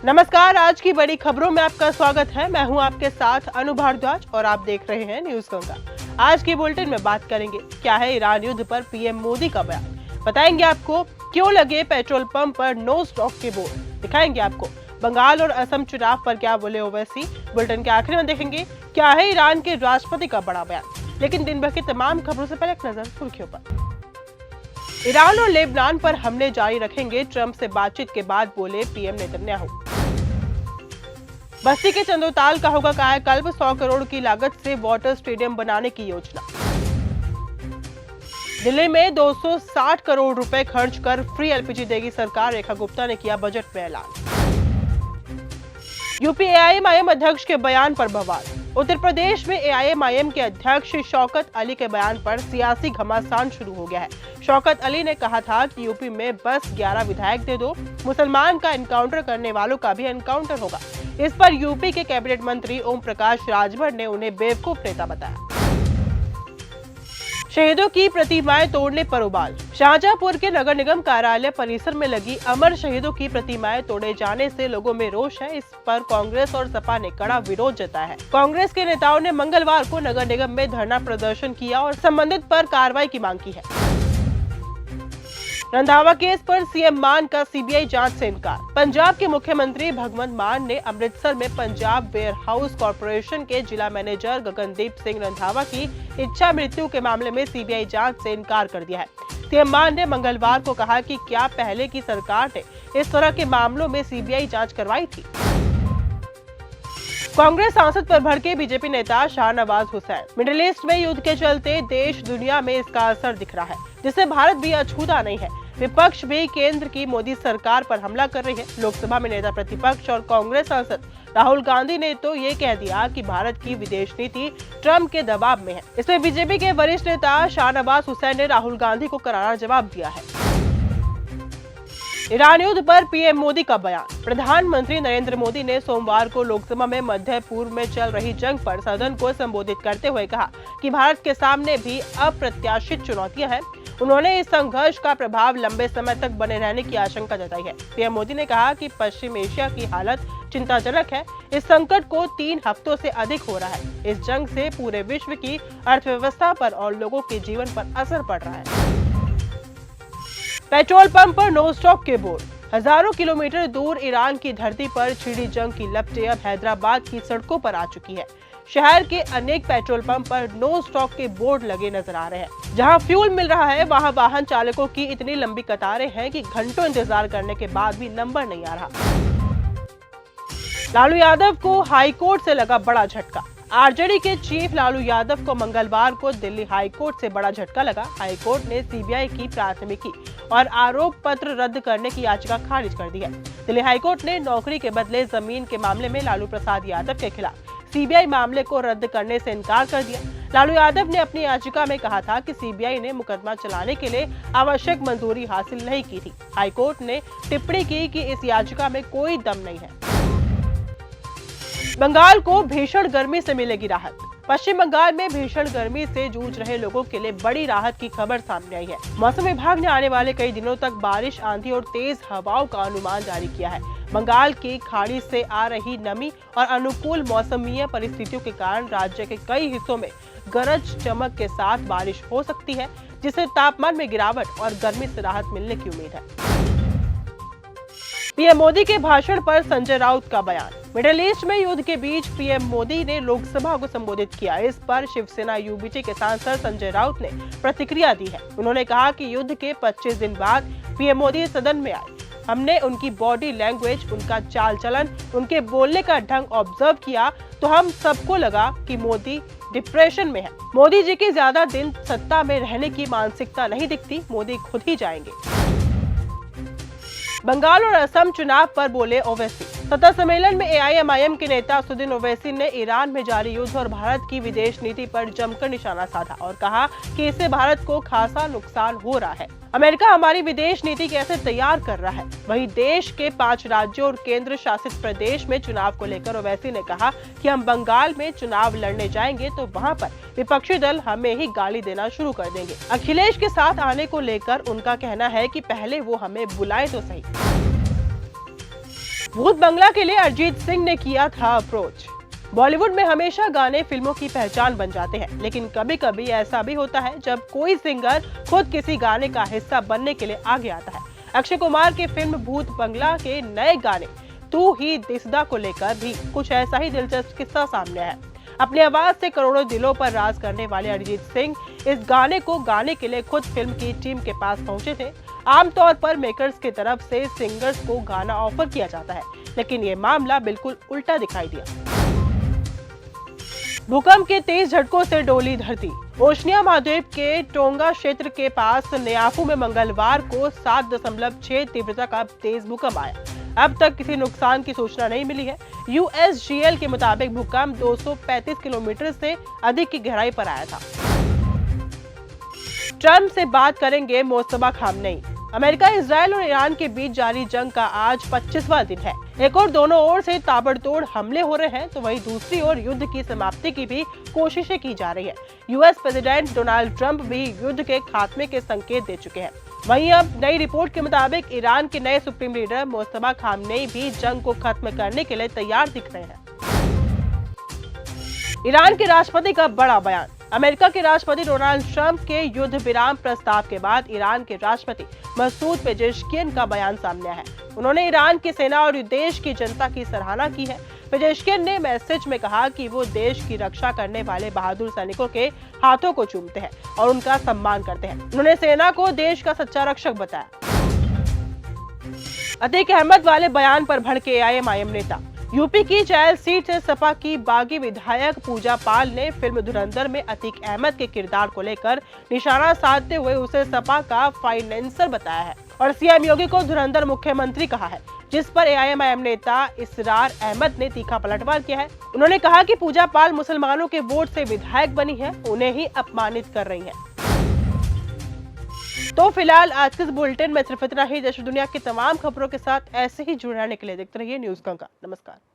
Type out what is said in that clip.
नमस्कार, आज की बड़ी खबरों में आपका स्वागत है। मैं हूं आपके साथ अनु भारद्वाज और आप देख रहे हैं न्यूज गंगा। आज की बुलेटिन में बात करेंगे क्या है ईरान युद्ध पर पीएम मोदी का बयान, बताएंगे आपको क्यों लगे पेट्रोल पंप पर नो स्टॉक के बोर्ड, दिखाएंगे आपको बंगाल और असम चुनाव पर क्या बोले ओवैसी। बुलेटिन के आखिर में देखेंगे क्या है ईरान के राष्ट्रपति का बड़ा बयान। लेकिन दिन भर की तमाम खबरों से पहले एक नजर सुर्खियों पर। ईरान और लेबनान पर हमले जारी रखेंगे, ट्रंप से बातचीत के बाद बोले पीएम नेतन्याहू। बस्ती के चंदोताल का होगा कायाकल्प, 100 करोड़ की लागत से वाटर स्टेडियम बनाने की योजना। दिल्ली में 260 करोड़ रुपए खर्च कर फ्री एलपीजी देगी सरकार, रेखा गुप्ता ने किया बजट में ऐलान। यूपी एआईएमआईएम अध्यक्ष के बयान पर बवाल। उत्तर प्रदेश में एआईएमआईएम के अध्यक्ष शौकत अली के बयान पर सियासी घमासान शुरू हो गया है। शौकत अली ने कहा था कि यूपी में बस 11 विधायक दे दो, मुसलमान का एनकाउंटर करने वालों का भी एनकाउंटर होगा। इस पर यूपी के कैबिनेट मंत्री ओम प्रकाश राजभर ने उन्हें बेवकूफ नेता बताया। शहीदों की प्रतिमाएं तोड़ने पर उबाल। शाहजहांपुर के नगर निगम कार्यालय परिसर में लगी अमर शहीदों की प्रतिमाएं तोड़े जाने से लोगों में रोष है। इस पर कांग्रेस और सपा ने कड़ा विरोध जताया है। कांग्रेस के नेताओं ने मंगलवार को नगर निगम में धरना प्रदर्शन किया और संबंधित पर कार्रवाई की मांग की है। रंधावा केस पर सीएम मान का सीबीआई जांच से इनकार। पंजाब के मुख्यमंत्री भगवंत मान ने अमृतसर में पंजाब वेयर हाउस कॉरपोरेशन के जिला मैनेजर गगनदीप सिंह रंधावा की इच्छा मृत्यु के मामले में सीबीआई जांच से इनकार कर दिया है। सीएम मान ने मंगलवार को कहा कि क्या पहले की सरकार ने इस तरह के मामलों में सीबीआई जांच करवाई थी। कांग्रेस सांसद पर भड़के बीजेपी नेता शाहनवाज हुसैन। मिडिल ईस्ट में युद्ध के चलते देश दुनिया में इसका असर दिख रहा है, जिससे भारत भी अछूता नहीं है। विपक्ष भी केंद्र की मोदी सरकार पर हमला कर रही है। लोकसभा में नेता प्रतिपक्ष और कांग्रेस सांसद राहुल गांधी ने तो ये कह दिया कि भारत की विदेश नीति ट्रंप के दबाव में है। इसमें बीजेपी के वरिष्ठ नेता शाहनवाज हुसैन ने राहुल गांधी को करारा जवाब दिया है। ईरान युद्ध पर पीएम मोदी का बयान। प्रधानमंत्री नरेंद्र मोदी ने सोमवार को लोकसभा में मध्य पूर्व में चल रही जंग पर सदन को संबोधित करते हुए कहा कि भारत के सामने भी अप्रत्याशित चुनौतियां हैं। उन्होंने इस संघर्ष का प्रभाव लंबे समय तक बने रहने की आशंका जताई है। पीएम मोदी ने कहा कि पश्चिम एशिया की हालत चिंताजनक है। इस संकट को 3 हफ्तों से अधिक हो रहा है। इस जंग से पूरे विश्व की अर्थव्यवस्था पर और लोगों के जीवन पर असर पड़ रहा है। पेट्रोल पंप पर नो स्टॉक के बोर्ड। हजारों किलोमीटर दूर ईरान की धरती पर छिड़ी जंग की लपटें अब हैदराबाद की सड़कों पर आ चुकी है। शहर के अनेक पेट्रोल पंप पर नो स्टॉक के बोर्ड लगे नजर आ रहे हैं। जहां फ्यूल मिल रहा है, वहां वाहन चालकों की इतनी लंबी कतारें हैं कि घंटों इंतजार करने के बाद भी नंबर नहीं आ रहा। लालू यादव को हाईकोर्ट से लगा बड़ा झटका। आरजेडी के चीफ लालू यादव को मंगलवार को दिल्ली हाईकोर्ट से बड़ा झटका लगा। हाईकोर्ट ने सीबीआई की प्राथमिकी और आरोप पत्र रद्द करने की याचिका खारिज कर दी है। दिल्ली हाईकोर्ट ने नौकरी के बदले जमीन के मामले में लालू प्रसाद यादव के खिलाफ सीबीआई मामले को रद्द करने से इनकार कर दिया। लालू यादव ने अपनी याचिका में कहा था कि सीबीआई ने मुकदमा चलाने के लिए आवश्यक मंजूरी हासिल नहीं की थी। हाईकोर्ट ने टिप्पणी की कि इस याचिका में कोई दम नहीं है। बंगाल को भीषण गर्मी से मिलेगी राहत। पश्चिम बंगाल में भीषण गर्मी से जूझ रहे लोगों के लिए बड़ी राहत की खबर सामने आई है। मौसम विभाग ने आने वाले कई दिनों तक बारिश, आंधी और तेज हवाओं का अनुमान जारी किया है। बंगाल की खाड़ी से आ रही नमी और अनुकूल मौसमीय परिस्थितियों के कारण राज्य के कई हिस्सों में गरज चमक के साथ बारिश हो सकती है, जिससे तापमान में गिरावट और गर्मी से राहत मिलने की उम्मीद है। पीएम मोदी के भाषण पर संजय राउत का बयान। मिडिल ईस्ट में युद्ध के बीच पीएम मोदी ने लोकसभा को संबोधित किया। इस पर शिवसेना यूबीटी के सांसद संजय राउत ने प्रतिक्रिया दी है। उन्होंने कहा कि युद्ध के 25 दिन बाद पीएम मोदी सदन में आए। हमने उनकी बॉडी लैंग्वेज, उनका चाल चलन, उनके बोलने का ढंग ऑब्जर्व किया तो हम सबको लगा कि मोदी डिप्रेशन में है। मोदी जी की ज्यादा दिन सत्ता में रहने की मानसिकता नहीं दिखती, मोदी खुद ही जाएंगे। बंगाल और असम चुनाव पर बोले ओवैसी। सत्ता सम्मेलन में एआईएमआईएम के नेता असदुद्दीन ओवैसी ने ईरान में जारी युद्ध और भारत की विदेश नीति पर जमकर निशाना साधा और कहा कि इससे भारत को खासा नुकसान हो रहा है। अमेरिका हमारी विदेश नीति कैसे तैयार कर रहा है। वहीं देश के 5 राज्यों और केंद्र शासित प्रदेश में चुनाव को लेकर ओवैसी ने कहा कि हम बंगाल में चुनाव लड़ने जाएंगे तो वहां पर विपक्षी दल हमें ही गाली देना शुरू कर देंगे। अखिलेश के साथ आने को लेकर उनका कहना है कि पहले वो हमें बुलाए तो सही। भूत बंगला के लिए अरिजीत सिंह ने किया था अप्रोच। बॉलीवुड में हमेशा गाने फिल्मों की पहचान बन जाते हैं, लेकिन कभी कभी ऐसा भी होता है जब कोई सिंगर खुद किसी गाने का हिस्सा बनने के लिए आगे आता है। अक्षय कुमार के फिल्म भूत बंगला के नए गाने तू ही दिसदा को लेकर भी कुछ ऐसा ही दिलचस्प किस्सा सामने आया। अपनी आवाज से करोड़ों दिलों पर राज करने वाले अरिजीत सिंह इस गाने को गाने के लिए खुद फिल्म की टीम के पास पहुंचे थे। आमतौर पर मेकर्स की तरफ से सिंगर्स को गाना ऑफर किया जाता है, लेकिन ये मामला बिल्कुल उल्टा दिखाई दिया। भूकंप के तेज झटकों से डोली धरती। ओशनिया महाद्वीप के टोंगा क्षेत्र के पास नयाफू में मंगलवार को 7.6 तीव्रता का तेज भूकंप आया। अब तक किसी नुकसान की सूचना नहीं मिली है। यूएसजीएल के मुताबिक भूकंप 235 किलोमीटर से अधिक की गहराई पर आया था। ट्रंप से बात करेंगे मोस्तफा खामनेई। अमेरिका, इजरायल और ईरान के बीच जारी जंग का आज 25वां दिन है। एक और दोनों ओर से ताबड़तोड़ हमले हो रहे हैं, तो वहीं दूसरी ओर युद्ध की समाप्ति की भी कोशिशें की जा रही है। यूएस प्रेसिडेंट डोनाल्ड ट्रंप भी युद्ध के खात्मे के संकेत दे चुके हैं। वहीं अब नई रिपोर्ट के मुताबिक ईरान के नए सुप्रीम लीडर मोस्तफा खामनेई भी जंग को खत्म करने के लिए तैयार दिख रहे हैं। ईरान के राष्ट्रपति का बड़ा बयान। अमेरिका के राष्ट्रपति डोनाल्ड ट्रंप के युद्ध विराम प्रस्ताव के बाद ईरान के राष्ट्रपति मसूद पेजेश्कियन का बयान सामने आया है। उन्होंने ईरान की सेना और देश की जनता की सराहना की है। पेजेश्कियन ने मैसेज में कहा कि वो देश की रक्षा करने वाले बहादुर सैनिकों के हाथों को चूमते हैं और उनका सम्मान करते हैं। उन्होंने सेना को देश का सच्चा रक्षक बताया। अतीक अहमद वाले बयान पर भड़के एआईएम नेता। यूपी की चायल सीट से सपा की बागी विधायक पूजा पाल ने फिल्म धुरंधर में अतीक अहमद के किरदार को लेकर निशाना साधते हुए उसे सपा का फाइनेंसर बताया है और सीएम योगी को धुरंधर मुख्यमंत्री कहा है, जिस पर एआईएम नेता इसरार अहमद ने तीखा पलटवार किया है। उन्होंने कहा कि पूजा पाल मुसलमानों के वोट से विधायक बनी है, उन्हें ही अपमानित कर रही है। तो फिलहाल आज के इस बुलेटिन में सिर्फ इतना ही। देश दुनिया की तमाम खबरों के साथ ऐसे ही जुड़े रहने के लिए देखते रहिए न्यूज़ गंगा। नमस्कार।